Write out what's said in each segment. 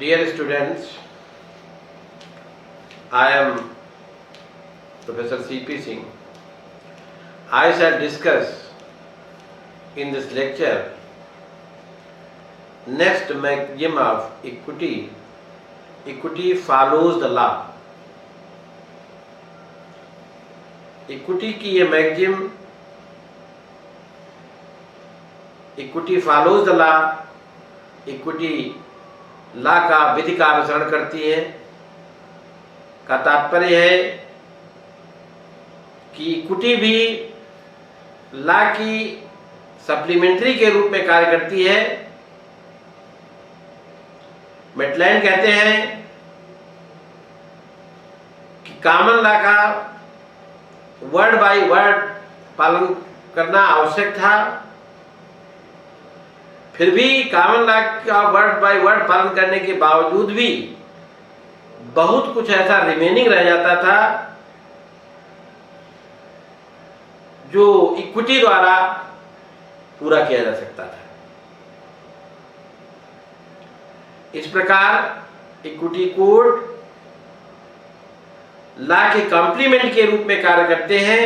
Dear students, I am Professor C.P. Singh. I shall discuss in this lecture next maxim of equity. Equity follows the law. Equity की ये maxim equity follows the law, equity law का विधि का अनुसरण करती है का तात्पर्य है कि इक्विटी भी लॉ की सप्लीमेंट्री के रूप में कार्य करती है। मेटलैंड कहते हैं कि कॉमन लॉ का वर्ड बाय वर्ड पालन करना आवश्यक था, फिर भी कॉमन लॉ का वर्ड बाय वर्ड पालन करने के बावजूद भी बहुत कुछ ऐसा रिमेनिंग रह जाता था जो इक्विटी द्वारा पूरा किया जा सकता था। इस प्रकार इक्विटी कोड लॉ के कॉम्प्लीमेंट के रूप में कार्य करते हैं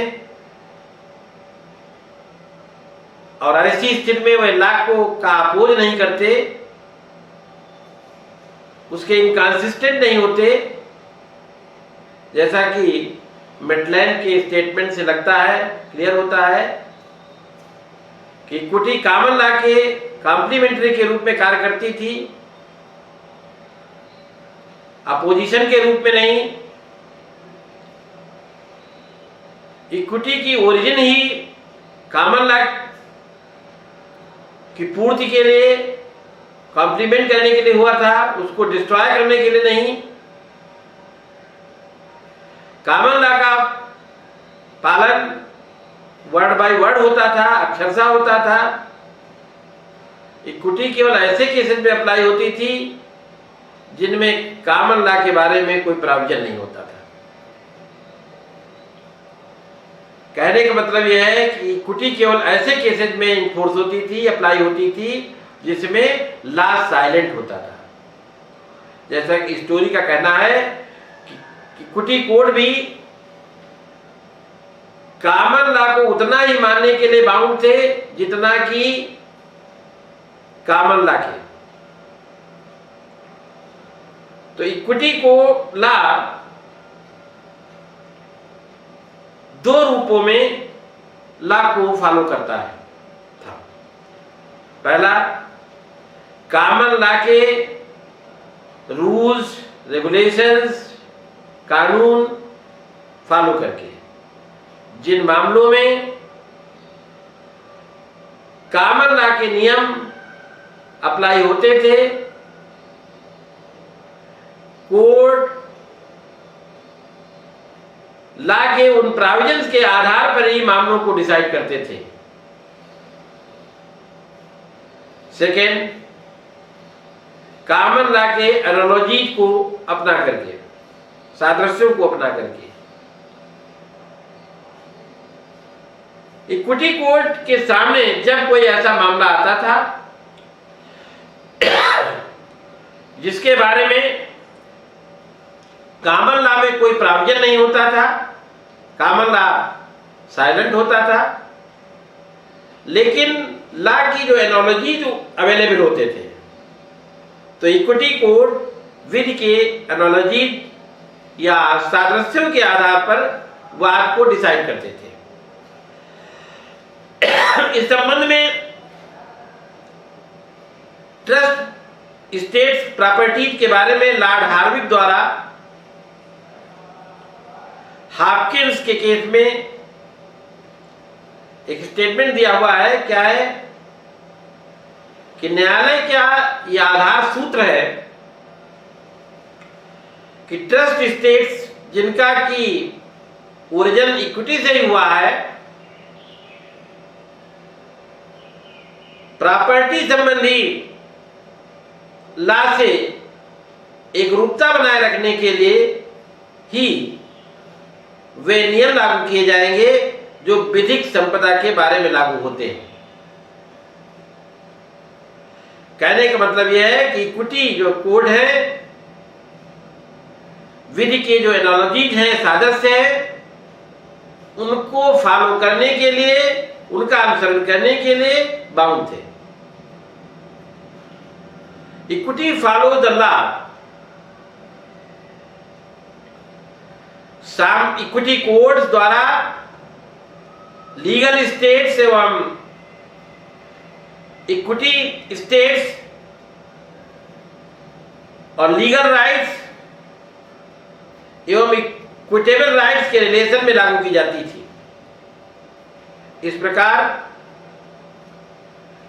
और ऐसी स्थिति में वह लॉ को का अपोज नहीं करते, उसके इनकंसिस्टेंट नहीं होते, जैसा कि मेटलैंड के स्टेटमेंट से लगता है, क्लियर होता है कि इक्विटी कॉमन लॉ के कॉम्प्लीमेंट्री के रूप में कार्य करती थी, अपोजिशन के रूप में नहीं। इक्विटी की ओरिजिन ही कॉमन लॉ की पूर्ति के लिए, कॉम्प्लीमेंट करने के लिए हुआ था, उसको डिस्ट्रॉय करने के लिए नहीं। कॉमन लॉ का पालन वर्ड बाय वर्ड होता था, अक्षरशः होता था। इक्विटी केवल ऐसे केसेस में अप्लाई होती थी जिनमें कॉमन लॉ के बारे में कोई प्रावधान नहीं होता था। कहने का मतलब यह है कि इक्विटी केवल ऐसे केसेस में इन्फोर्स होती थी, अप्लाई होती थी जिसमें लॉ साइलेंट होता था। जैसा कि स्टोरी का कहना है कि इक्विटी कोड भी कॉमन लॉ को उतना ही मानने के लिए बाउंड थे जितना कि कॉमन लॉ के। तो इक्विटी को लॉ दो रूपों में लॉ को फॉलो करता है था। पहला, कॉमन लॉ के रूल्स, रेगुलेशंस, कानून फॉलो करके। जिन मामलों में कॉमन लॉ के नियम अप्लाई होते थे, कोर्ट लॉ के उन प्रोविजंस के आधार पर ही मामलों को डिसाइड करते थे। सेकेंड, कॉमन लॉ के एनालॉजी को अपना करके, सादृश्यों को अपना करके। इक्विटी कोर्ट के सामने जब कोई ऐसा मामला आता था जिसके बारे में कॉमन लॉ में कोई प्रावधान नहीं होता था, कॉमन लॉ साइलेंट होता था, लेकिन लॉ की जो एनालॉजी जो अवेलेबल होते थे, तो इक्विटी कोड विधि के एनालॉजी या सादृश्यों के आधार पर वाद को डिसाइड करते थे। इस संबंध में ट्रस्ट स्टेट्स प्रॉपर्टी के बारे में लॉर्ड हार्विक द्वारा हॉपकिंस के केस में एक स्टेटमेंट दिया हुआ है। क्या है कि न्यायालय का यह आधार सूत्र है कि ट्रस्ट स्टेट्स जिनका की ओरिजिन इक्विटी से ही हुआ है, प्रॉपर्टी संबंधी लॉ से एक रूपता बनाए रखने के लिए ही वे नियम लागू किए जाएंगे जो विधिक संपदा के बारे में लागू होते हैं। कहने का मतलब यह है कि इक्विटी जो कोड है, विधि के जो एनालॉजीज हैं, सादृश्य है, उनको फॉलो करने के लिए, उनका अनुसरण करने के लिए बाउंड थे। Equity follow the law. Equity codes द्वारा लीगल स्टेट्स एवं इक्विटी स्टेट्स और लीगल राइट्स एवं इक्विटेबल राइट्स के रिलेशन में लागू की जाती थी। इस प्रकार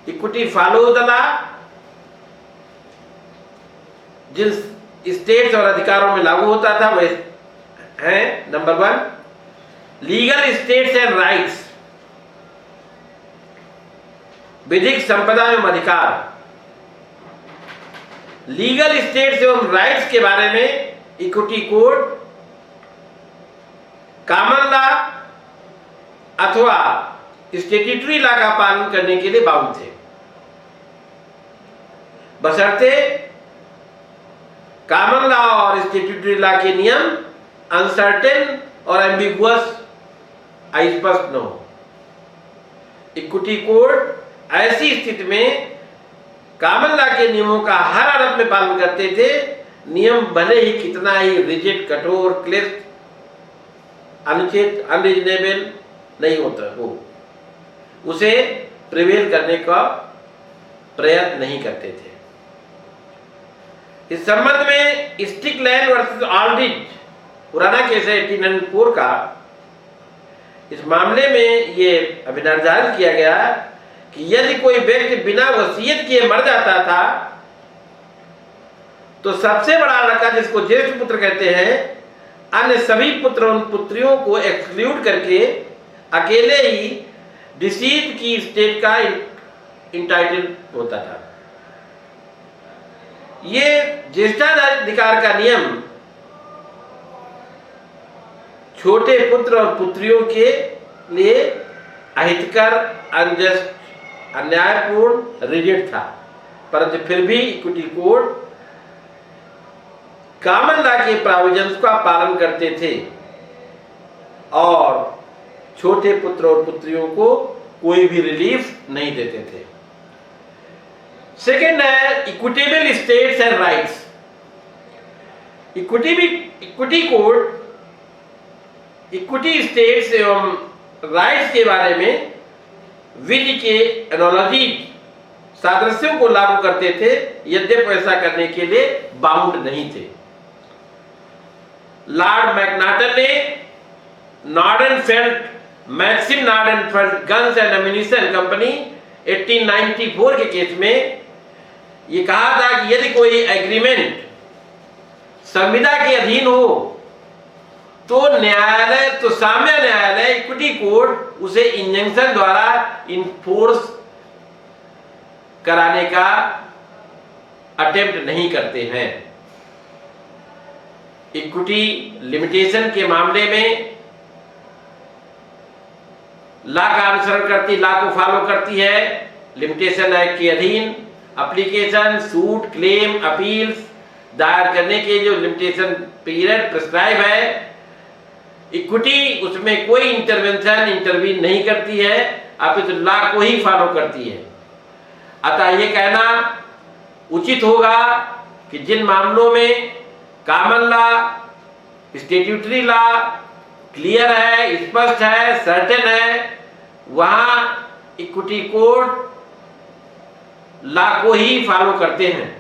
इक्विटी फॉलो द लॉ जिन स्टेट्स और अधिकारों में लागू होता था वह है, number 1 legal status and rights, विधिक संपदा एवं अधिकार। लीगल स्टेट्स एवं राइट्स के बारे में इक्विटी कोड कॉमन लॉ अथवा स्टैट्यूटरी लॉ का पालन करने के लिए बाउंड थे, बशर्ते कॉमन लॉ और स्टैट्यूटरी लॉ के नियम अनसर्टेन और एम्बिगुअस, अस्पष्ट न हो। इक्विटी कोड ऐसी स्थिति में कॉमन लॉ के नियमों का हर अर्थ में पालन करते थे। नियम भले ही कितना ही रिजिड, कठोर, क्लिष्ट, अनुचित, अनरीजनेबल नहीं होता हो, उसे प्रिवेल करने का प्रयत्न नहीं करते थे। इस संबंध में स्टिकलैंड वर्सेस ऑल्ड्रिच पुराना केस है 1804 का। इस मामले में ये अभिनिर्धारित किया गया कि यदि कोई व्यक्ति बिना वसीयत किए मर जाता था तो सबसे बड़ा लड़का, जिसको ज्येष्ठ पुत्र कहते हैं, अन्य सभी पुत्र और पुत्रियों को एक्सक्लूड करके अकेले ही डिसीज की स्टेट का इंटाइटल होता था। ये ज्येष्ठाधिकार का नियम छोटे पुत्र और पुत्रियों के लिए अहितकर, अनजस्ट, अन्यायपूर्ण, रिजिड था, परंतु फिर भी इक्विटी कोड कॉमन लॉ के प्रोविजंस का पालन करते थे और छोटे पुत्र और पुत्रियों को कोई भी रिलीफ नहीं देते थे। सेकेंड है equitable states and rights. Equity code equity states एवं राइट्स के बारे में विधि के एनालॉजी, सादृश्यों को लागू करते थे, यद्यपि ऐसा करने के लिए बाउंड नहीं थे। लॉर्ड मैकनाटन ने Maxim Nordenfelt guns and ammunition company 1894 के केस में ये कहा था कि यदि कोई एग्रीमेंट संविदा के अधीन हो तो साम्य न्यायालय इक्विटी कोड उसे इंजंक्शन द्वारा इन्फोर्स कराने का अटेम्प्ट नहीं करते हैं। इक्विटी लिमिटेशन के मामले में लॉ का अनुसरण करती, लॉ को फॉलो करती है। लिमिटेशन एक्ट के अधीन एप्लीकेशन, सूट, क्लेम, अपील्स दायर करने के जो लिमिटेशन पीरियड प्रिस्क्राइब है, इक्विटी उसमें कोई इंटरवीन नहीं करती है, अपितु लॉ को ही फॉलो करती है। अतः ये कहना उचित होगा कि जिन मामलों में common law, statutory law clear है, स्पष्ट है, सर्टेन है, वहां इक्विटी कोड लॉ को ही फॉलो करते हैं।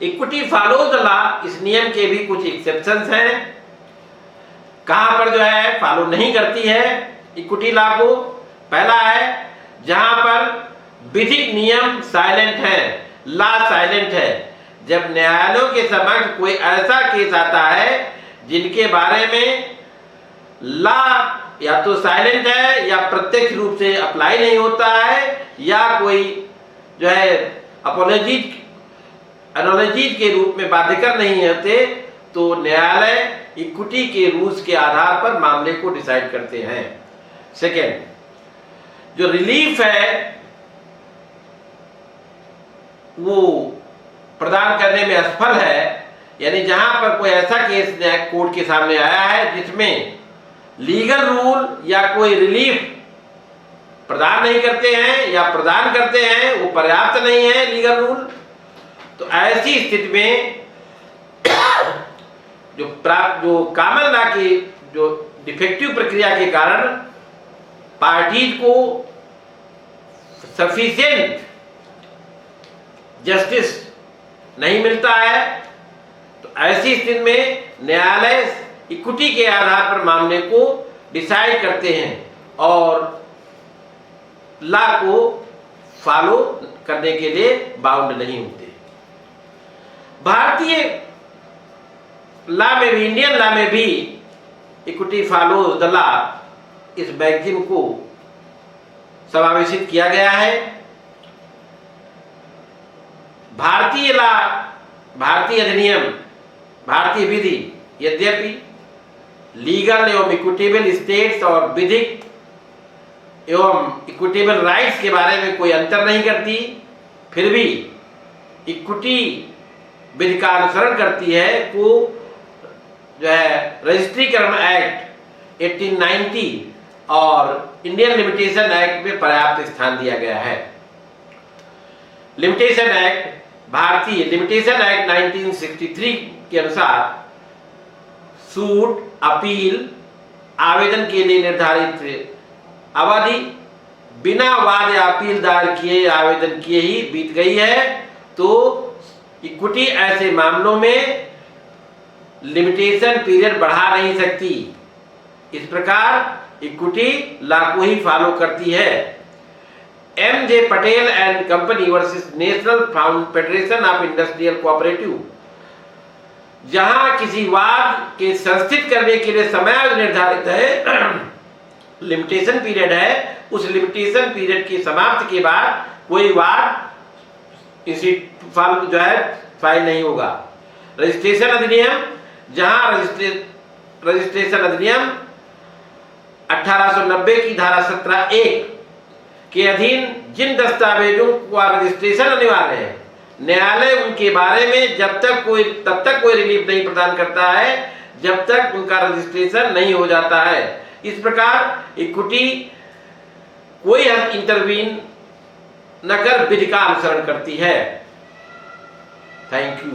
इक्विटी फॉलोज द लॉ, इस नियम के भी कुछ एक्सेप्शंस हैं। कहां पर जो है फॉलो नहीं करती है इक्विटी लॉ को। पहला है जहां पर विधिक नियम साइलेंट है, लॉ साइलेंट है। जब न्यायालयों के समक्ष कोई ऐसा केस आता है जिनके बारे में लॉ या तो साइलेंट है या प्रत्यक्ष रूप से अप्लाई नहीं होता है या कोई जो है एनालॉजीज के रूप में बाध्यकर नहीं होते, तो न्यायालय इक्विटी के रूल्स के आधार पर मामले को डिसाइड करते हैं। सेकेंड, जो रिलीफ है वो प्रदान करने में असफल है, यानी जहां पर कोई ऐसा केस कोर्ट के सामने आया है जिसमें लीगल रूल या कोई रिलीफ प्रदान नहीं करते हैं या प्रदान करते हैं वो पर्याप्त नहीं है लीगल रूल, तो ऐसी स्थिति में जो कॉमन लॉ की जो डिफेक्टिव प्रक्रिया के कारण पार्टीज को सफिशिएंट जस्टिस नहीं मिलता है, तो ऐसी स्थिति में न्यायालय इक्विटी के आधार पर मामले को डिसाइड करते हैं और लॉ को फॉलो करने के लिए बाउंड नहीं होते। भारतीय लॉ में भी, इंडियन लॉ में भी इक्विटी फॉलो द लॉ इस मैगजीन को समावेशित किया गया है। भारतीय लॉ, भारतीय अधिनियम, भारतीय विधि यद्यपि लीगल एवं इक्विटेबल स्टेट्स और विधिक एवं इक्विटेबल राइट्स के बारे में कोई अंतर नहीं करती, फिर भी इक्विटी विधि का अनुसरण करती है को जो है रजिस्ट्रीकरण एक्ट 1890 और इंडियन लिमिटेशन एक्ट में पर्याप्त स्थान दिया गया है। लिमिटेशन एक्ट, भारतीय लिमिटेशन एक्ट 1963 के अनुसार सूट, अपील, आवेदन के लिए निर्धारित अवधि बिना वाद या अपील दायर किए आवेदन किए ही बीत गई है, तो इक्विटी ऐसे मामलों में लिमिटेशन पीरियड बढ़ा नहीं सकती। इस प्रकार इक्विटी लॉ को ही फॉलो करती है। M.J. Patel and company versus national federation of industrial cooperative, जहां किसी वाद के संस्थित करने के लिए समय निर्धारित है, लिमिटेशन पीरियड है, उस लिमिटेशन पीरियड की समाप्ति के बाद कोई वाद इसी जो है फाइल नहीं होगा। रजिस्ट्रेशन अधिनियम, जहां रजिस्ट्रेशन अधिनियम 1890 की धारा 17(1) के अधीन जिन दस्तावेजों का रजिस्ट्रेशन अनिवार्य है, न्यायालय उनके बारे में तब तक कोई रिलीफ नहीं प्रदान करता है जब तक उनका रजिस्ट्रेशन नहीं हो जाता है। इस प्रकार इक्विटी कोई इंटरवीन न कर विधि का अनुसरण करती है। Thank you.